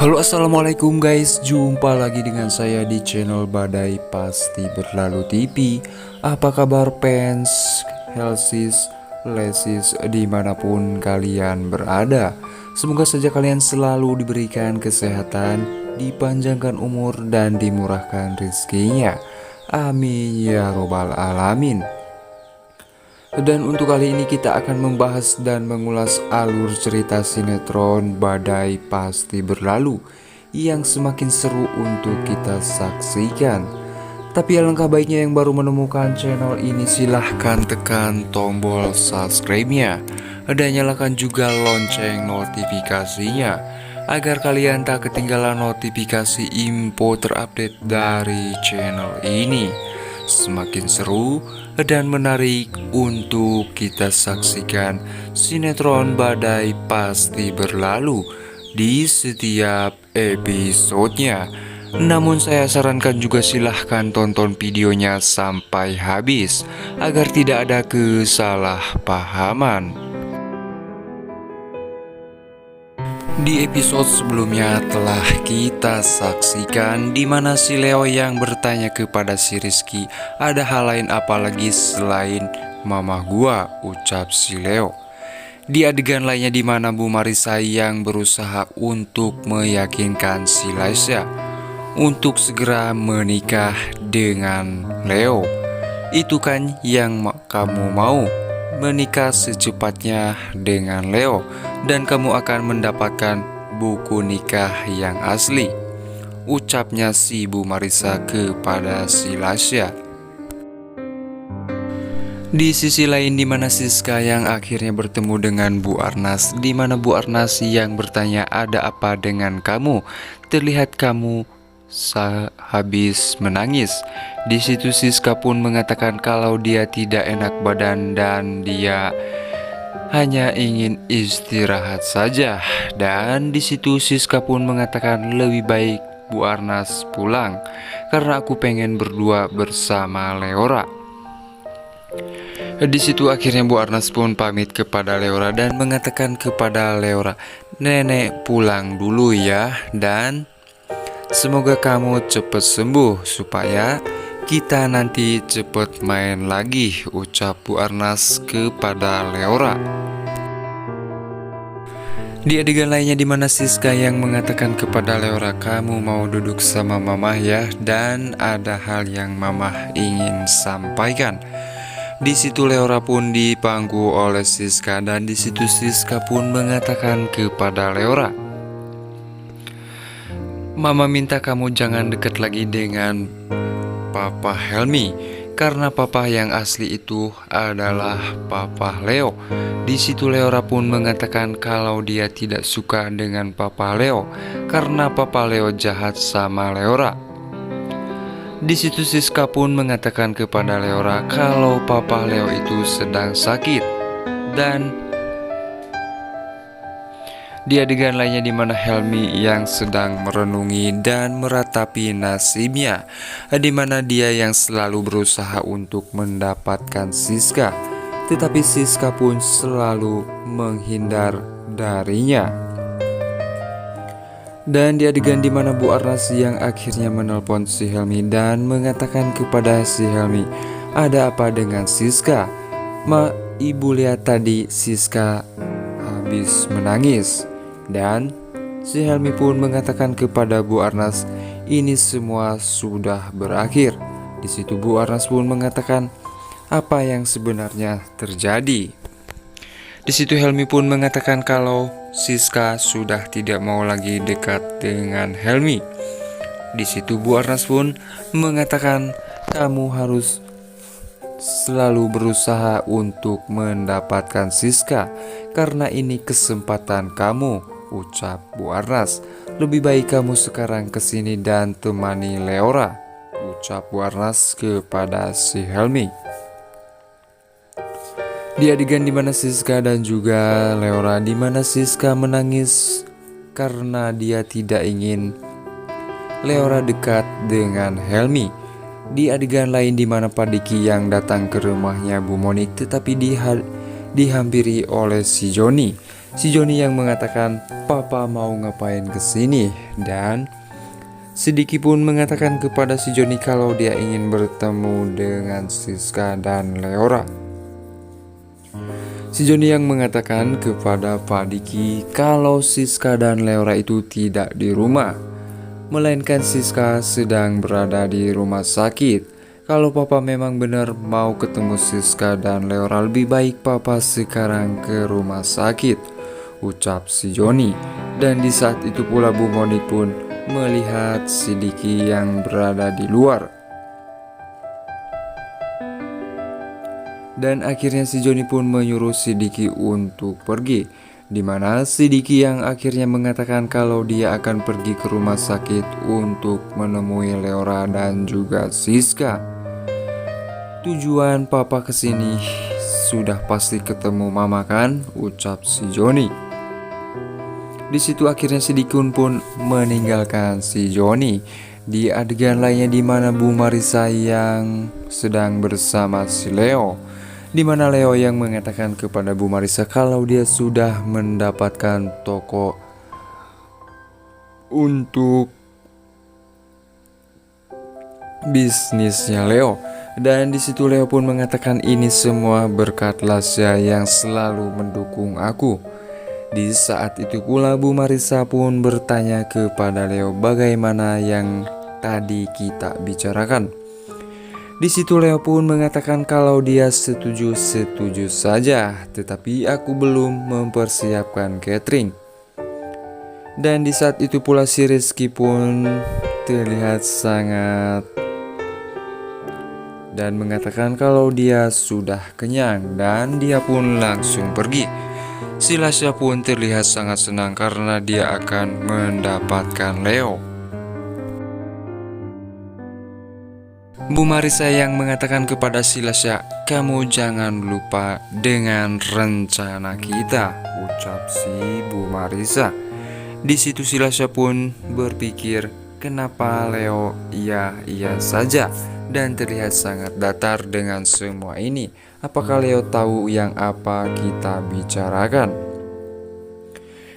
Halo, assalamualaikum guys. Jumpa lagi dengan saya di channel Badai Pasti Berlalu TV. Apa kabar fans Helsis, Lesis dimanapun kalian berada? Semoga saja kalian selalu diberikan kesehatan, dipanjangkan umur dan dimurahkan rezekinya. Amin ya robbal alamin. Dan untuk kali ini kita akan membahas dan mengulas alur cerita sinetron Badai Pasti Berlalu yang semakin seru untuk kita saksikan. Tapi alangkah baiknya yang baru menemukan channel ini, silahkan tekan tombol subscribe-nya dan nyalakan juga lonceng notifikasinya agar kalian tak ketinggalan notifikasi info terupdate dari channel ini. Semakin seru dan menarik untuk kita saksikan sinetron Badai Pasti Berlalu di setiap episodenya. Namun saya sarankan juga silahkan tonton videonya sampai habis agar tidak ada kesalahpahaman. Di episode sebelumnya telah kita saksikan di mana si Leo yang bertanya kepada si Rizky, ada hal lain apa lagi selain mama gua, ucap si Leo. Di adegan lainnya di mana Bu Marissa yang berusaha untuk meyakinkan si Laisya untuk segera menikah dengan Leo. Itu kan yang kamu mau, menikah secepatnya dengan Leo, dan kamu akan mendapatkan buku nikah yang asli, ucapnya si Bu Marissa kepada si Lasya. Di sisi lain di mana Siska yang akhirnya bertemu dengan Bu Arnas, di mana Bu Arnas yang bertanya, ada apa dengan kamu? Terlihat kamu habis menangis. Di situ Siska pun mengatakan kalau dia tidak enak badan dan dia hanya ingin istirahat saja. Dan di situ Siska pun mengatakan lebih baik Bu Arnas pulang karena aku pengen berdua bersama Leora. Di situ akhirnya Bu Arnas pun pamit kepada Leora dan mengatakan kepada Leora, nenek pulang dulu ya, dan semoga kamu cepat sembuh supaya kita nanti cepat main lagi, ucap Bu Arnas kepada Leora. Di adegan lainnya di mana Siska yang mengatakan kepada Leora, kamu mau duduk sama Mama ya, dan ada hal yang Mama ingin sampaikan. Di situ Leora pun dipangku oleh Siska dan di situ Siska pun mengatakan kepada Leora, Mama minta kamu jangan dekat lagi dengan Papa Helmi karena Papa yang asli itu adalah Papa Leo. Di situ Leora pun mengatakan kalau dia tidak suka dengan Papa Leo karena Papa Leo jahat sama Leora. Di situ Siska pun mengatakan kepada Leora kalau Papa Leo itu sedang sakit. Dan di adegan lainnya di mana Helmi yang sedang merenungi dan meratapi nasibnya, di mana dia yang selalu berusaha untuk mendapatkan Siska, tetapi Siska pun selalu menghindar darinya. Dan di adegan di mana Bu Arnas yang akhirnya menelpon si Helmi dan mengatakan kepada si Helmi, ada apa dengan Siska? Ibu lihat tadi Siska habis menangis. Dan si Helmi pun mengatakan kepada Bu Arnas, ini semua sudah berakhir. Di situ Bu Arnas pun mengatakan apa yang sebenarnya terjadi. Di situ Helmi pun mengatakan kalau Siska sudah tidak mau lagi dekat dengan Helmi. Di situ Bu Arnas pun mengatakan kamu harus selalu berusaha untuk mendapatkan Siska karena ini kesempatan kamu, ucap Bu Arnas. Lebih baik kamu sekarang kesini dan temani Leora, ucap Bu Arnas kepada si Helmi. Di adegan di mana Siska dan juga Leora, di mana Siska menangis karena dia tidak ingin Leora dekat dengan Helmi. Di adegan lain di mana Pak Diki yang datang ke rumahnya Bu Monik tetapi dihampiri oleh si Joni. Si Joni yang mengatakan, "Papa mau ngapain kesini?" Dan si Diki pun mengatakan kepada si Joni kalau dia ingin bertemu dengan Siska dan Leora. Si Joni yang mengatakan kepada Pak Diki kalau Siska dan Leora itu tidak di rumah, melainkan Siska sedang berada di rumah sakit. Kalau Papa memang benar mau ketemu Siska dan Leora, lebih baik Papa sekarang ke rumah sakit, ucap si Joni. Dan di saat itu pula Bu Moni pun melihat si Diki yang berada di luar. Dan akhirnya si Joni pun menyuruh si Diki untuk pergi, di mana si Diki yang akhirnya mengatakan kalau dia akan pergi ke rumah sakit untuk menemui Leora dan juga Siska. Tujuan Papa kesini sudah pasti ketemu Mama kan, ucap si Joni. Di situ akhirnya si Dikun pun meninggalkan si Joni. Di adegan lainnya di mana Bu Marissa yang sedang bersama si Leo, di mana Leo yang mengatakan kepada Bu Marissa kalau dia sudah mendapatkan toko untuk bisnisnya Leo. Dan di situ Leo pun mengatakan ini semua berkat Lasya yang selalu mendukung aku. Di saat itu pula Bu Marissa pun bertanya kepada Leo bagaimana yang tadi kita bicarakan. Di situ Leo pun mengatakan kalau dia setuju saja, tetapi aku belum mempersiapkan catering. Dan di saat itu pula si Rizky pun terlihat sangat dan mengatakan kalau dia sudah kenyang dan dia pun langsung pergi. Si Lasya pun terlihat sangat senang karena dia akan mendapatkan Leo. Bu Marissa yang mengatakan kepada si Lasya, "Kamu jangan lupa dengan rencana kita," ucap si Bu Marissa. Di situ si Lasya pun berpikir, kenapa Leo iya saja dan terlihat sangat datar dengan semua ini. Apakah Leo tahu yang apa kita bicarakan?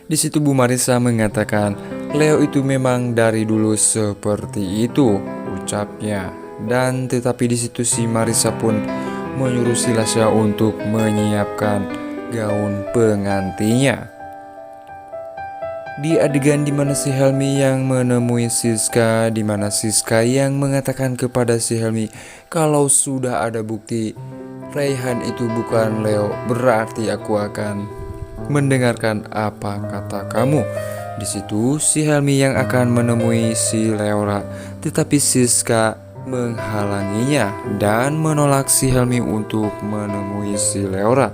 Di situ Bu Marissa mengatakan, Leo itu memang dari dulu seperti itu, ucapnya. Dan tetapi di situ si Marissa pun menyuruh si Lasya untuk menyiapkan gaun pengantinnya. Di adegan dimana si Helmi yang menemui Siska, dimana Siska yang mengatakan kepada si Helmi kalau sudah ada bukti Raihan itu bukan Leo, berarti aku akan mendengarkan apa kata kamu. Di situ si Helmi yang akan menemui si Leora, tetapi Siska menghalanginya dan menolak si Helmi untuk menemui si Leora.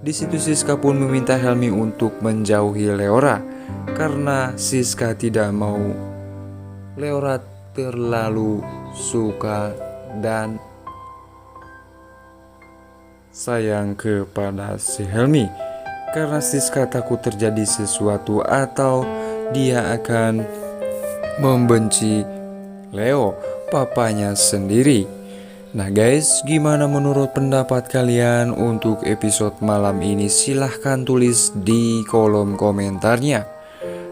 Di situ Siska pun meminta Helmi untuk menjauhi Leora karena Siska tidak mau Leora terlalu suka dan sayang kepada si Helmi, karena Siska takut terjadi sesuatu atau dia akan membenci Leo, papanya sendiri. Nah guys, gimana menurut pendapat kalian untuk episode malam ini? Silahkan tulis di kolom komentarnya.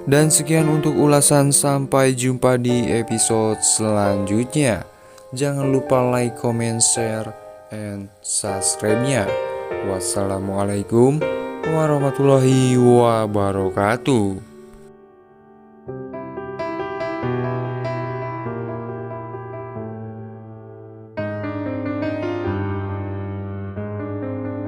Dan sekian untuk ulasan, sampai jumpa di episode selanjutnya. Jangan lupa like, comment, share, and subscribe-nya. Wassalamualaikum warahmatullahi wabarakatuh.